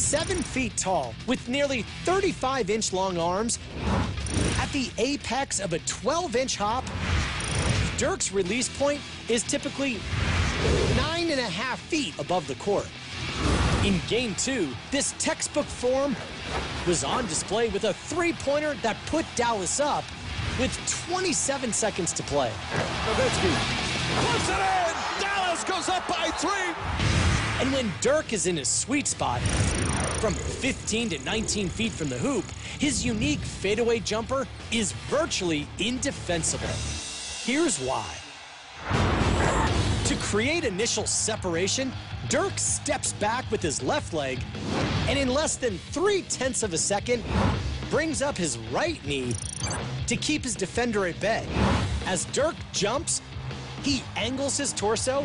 7 feet tall with nearly 35-inch long arms, at the apex of a 12-inch hop, Dirk's release point is typically 9.5 feet above the court. In Game 2, this textbook form was on display with a three-pointer that put Dallas up with 27 seconds to play. Nowitzki puts it in! Dallas goes up by 3! And when Dirk is in his sweet spot, from 15 to 19 feet from the hoop, his unique fadeaway jumper is virtually indefensible. Here's why. To create initial separation, Dirk steps back with his left leg and in less than 0.3 of a second brings up his right knee to keep his defender at bay. As Dirk jumps, he angles his torso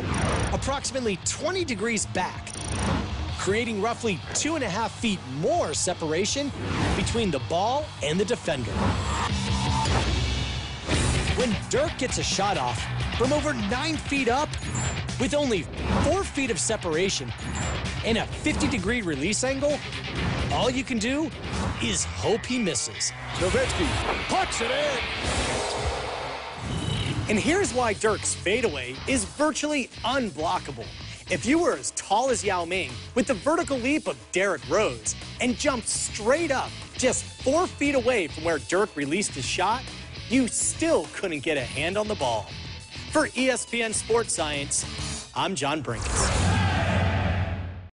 approximately 20 degrees back, creating roughly 2.5 feet more separation between the ball and the defender. When Dirk gets a shot off from over 9 feet up, with only 4 feet of separation and a 50-degree release angle, all you can do is hope he misses. Nowitzki puts it in! And here's why Dirk's fadeaway is virtually unblockable. If you were as tall as Yao Ming with the vertical leap of Derrick Rose and jumped straight up just 4 feet away from where Dirk released his shot, you still couldn't get a hand on the ball. For ESPN Sports Science, I'm John Brinkins.